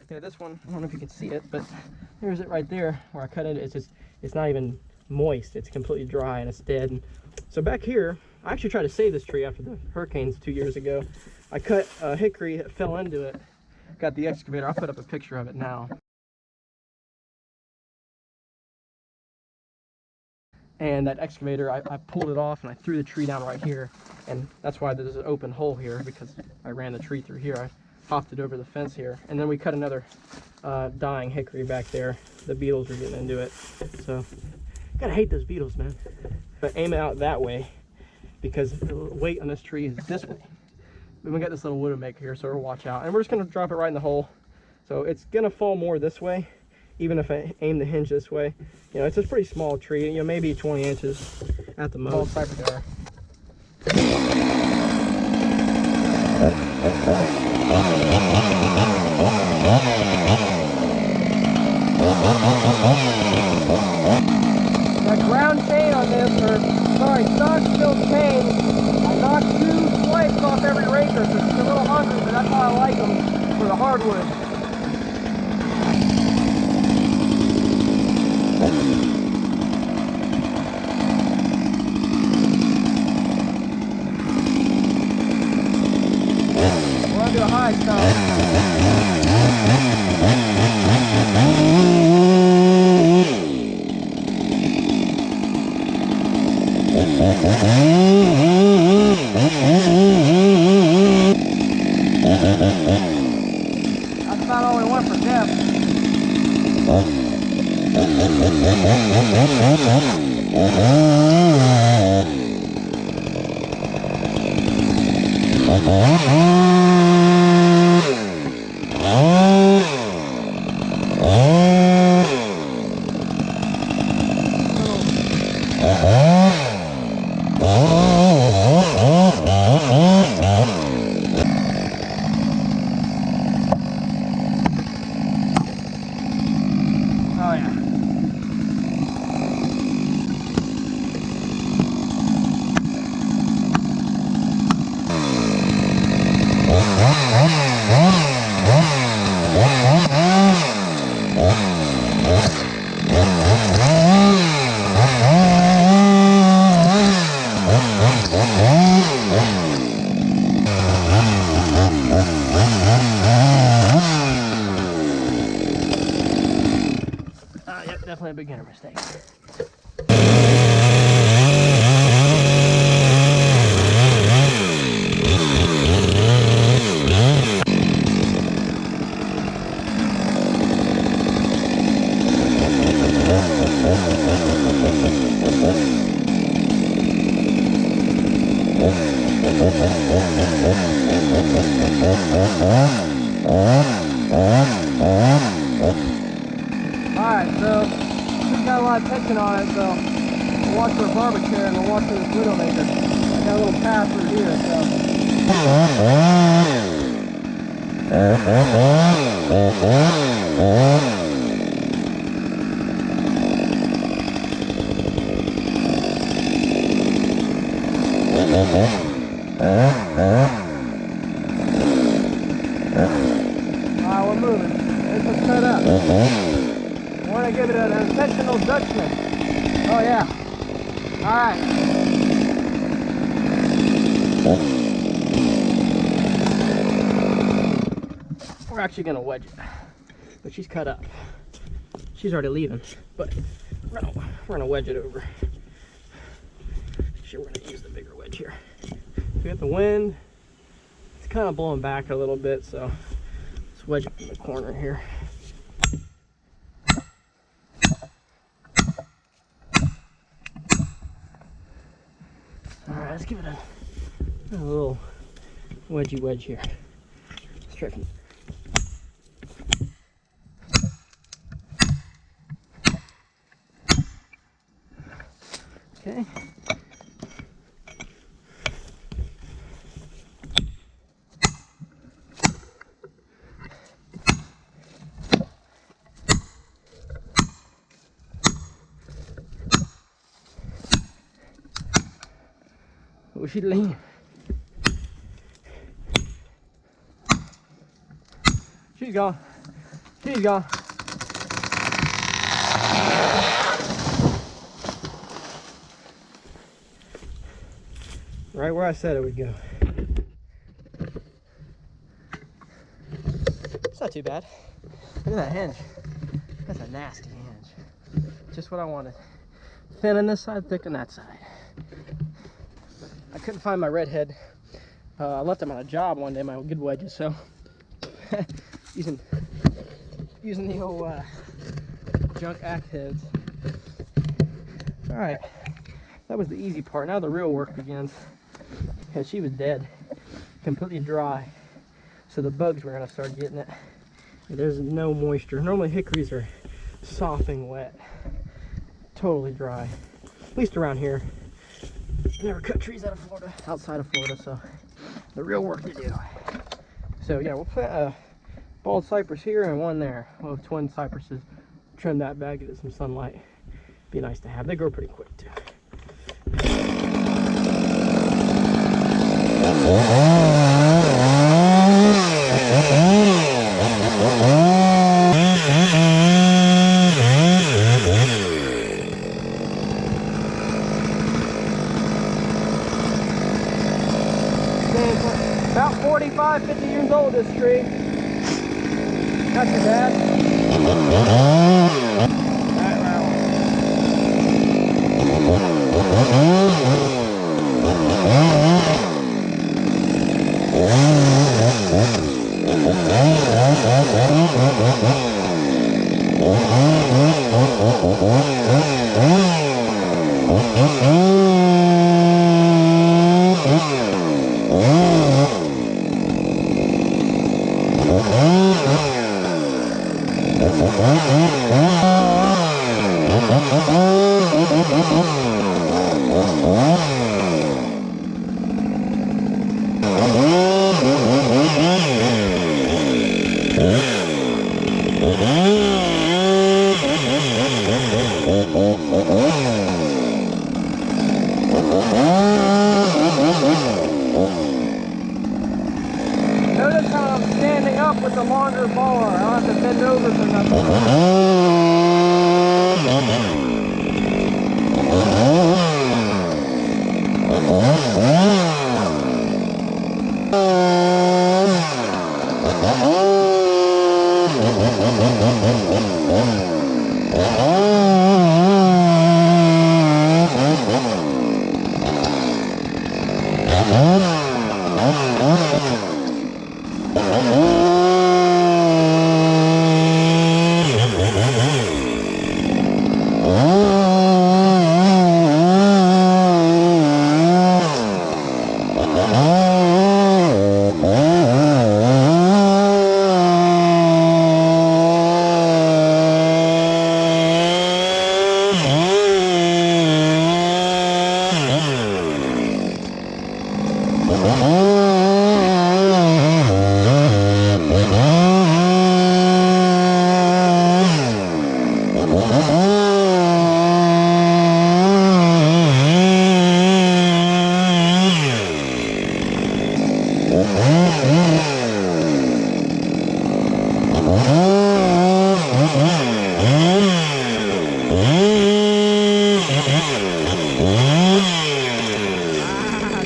Yeah, this one, I don't know if you can see it, but there's it right there where I cut it. It's not even moist. It's completely dry and it's dead. And so back here, I actually tried to save this tree after the hurricanes 2 years ago. I cut a hickory that fell into it. Got the excavator. I'll put up a picture of it now. And that excavator, I pulled it off and I threw the tree down right here. And that's why there's an open hole here, because I ran the tree through here. I hopped it over the fence here. And then we cut another dying hickory back there. The beetles were getting into it. So, gotta hate those beetles, man. But aim it out that way, because the weight on this tree is this way. We got this little widow maker here, so we'll watch out. And we're just gonna drop it right in the hole. So it's gonna fall more this way, even if I aim the hinge this way. You know, it's a pretty small tree, you know, maybe 20 inches at the most. That ground chain on this, or sorry, stock steel chain, I knocked 2 swipes off every raker, so it's a little hungry, but that's how I like them for the hardwood. We'll do a high stop. That's about all we want for depth. Yep, definitely a beginner mistake. Alright, so we've got a lot of tension on it, so we'll walk to a barber chair and we'll walk to this widow maker. I got a little path through here, Alright, we're moving. This one's cut up. We're going to give it an intentional Dutchman. Oh yeah. Alright. We're actually going to wedge it. But she's cut up. She's already leaving. But we're going to wedge it over. Sure, we're going to use the bigger wedge here. We got the wind. It's kind of blowing back a little bit, so let's wedge it in the corner here. Alright, let's give it a little wedgy wedge here. Straight from okay. Where's she leaning? She's gone. He's gone. Right where I said it would go. It's not too bad. Look at that hinge. That's a nasty hinge. Just what I wanted. Thin on this side, thick on that side. I couldn't find my redhead. I left them on a job one day, my good wedges, so using the old junk axe heads. All right, that was the easy part. Now the real work begins. Because she was dead, completely dry, so the bugs were gonna start getting it. There's no moisture. Normally hickories are sopping wet, totally dry, at least around here. Never cut trees outside of Florida, so the real work to do. So yeah, we'll plant a bald cypress here and one there. We'll have twin cypresses. Trim that back, get it some sunlight. Be nice to have. They grow pretty quick too. About 45, 50 years old, this tree. Not too bad. Notice how I'm standing up with the longer bar. I don't have to bend over for nothing.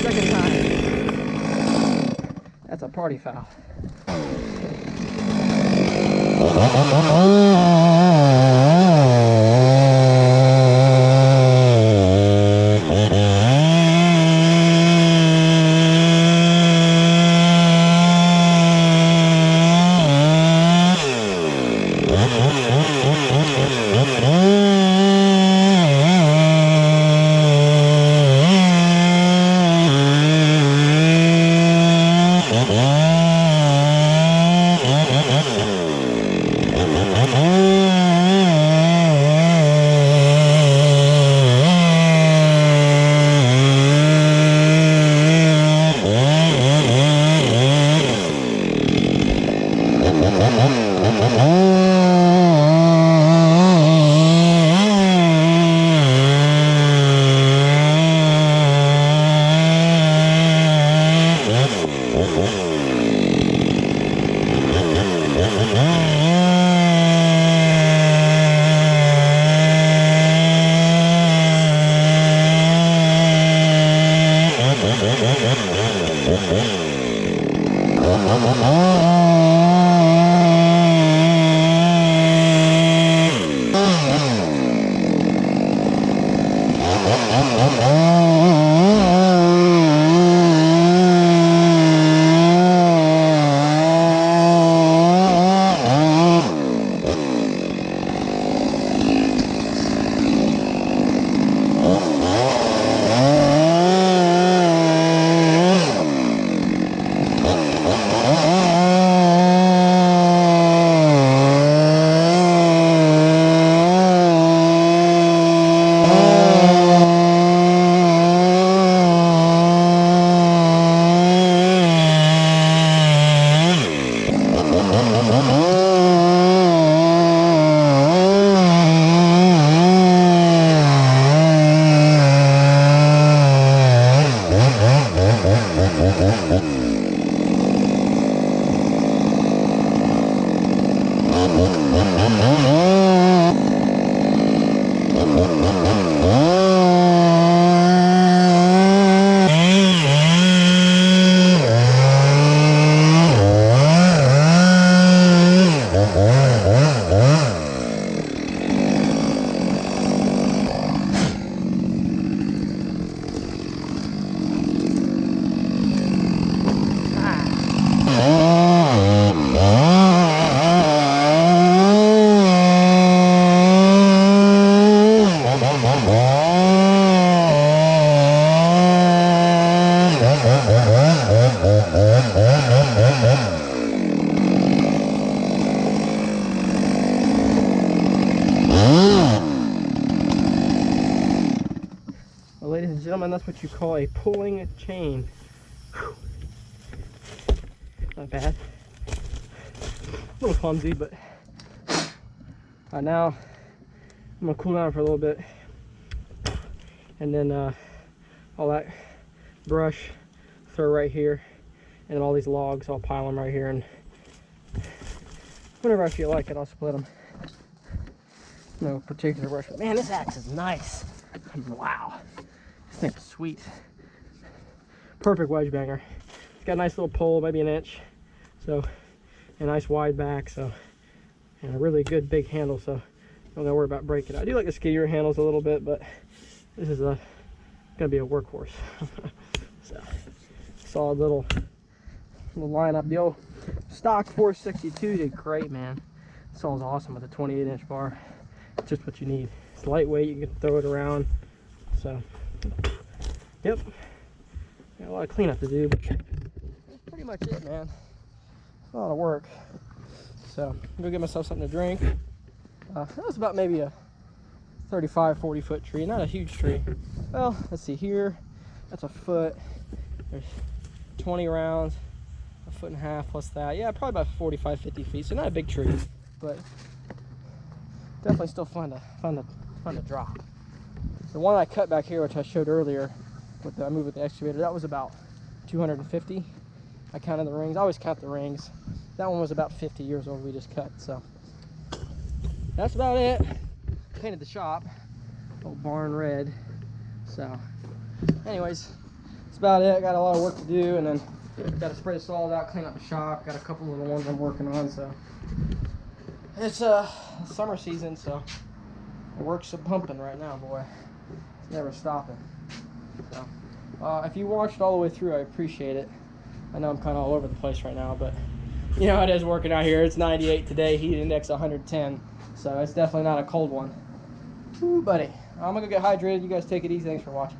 Second time. That's a party foul. Well, ladies and gentlemen, that's what you call a pulling chain. Whew. Not bad. A little clumsy, but now I'm gonna cool down for a little bit, and then all that brush throw right here, and then all these logs I'll pile them right here, and whenever I feel like it I'll split them. No particular rush, but man, this axe is nice. Wow, this thing's sweet. Perfect wedge banger. It's got a nice little pole, maybe an inch, so a nice wide back, so, and a really good big handle, so don't gotta worry about breaking it. I do like the skinnier handles a little bit, but this is gonna be a workhorse. So solid little lineup. The old stock 462 did great, man. This saw's awesome with a 28-inch bar. It's just what you need. It's lightweight, you can throw it around. So yep, got a lot of cleanup to do, but that's pretty much it, man. It's a lot of work. So I'm gonna get myself something to drink. That was about maybe a 35-40 foot tree, not a huge tree. Well, let's see here, that's a foot. There's 20 rounds, a foot and a half plus that. Yeah, probably about 45-50 feet, so not a big tree, but definitely still fun to drop. The one I cut back here, which I showed earlier, I moved with the excavator, that was about 250. I counted the rings. I always count the rings. That one was about 50 years old we just cut, so that's about it. Painted the shop, old barn red. So anyways, that's about it. I got a lot of work to do, and then got to spray the saws out, clean up the shop. Got a couple little ones I'm working on, so it's summer season, so the work's a pumping right now, boy. It's never stopping. So if you watched all the way through, I appreciate it. I know I'm kind of all over the place right now, but you know how it is working out here. It's 98 today, heat index 110, so it's definitely not a cold one. Ooh, buddy. I'm gonna go get hydrated. You guys take it easy. Thanks for watching.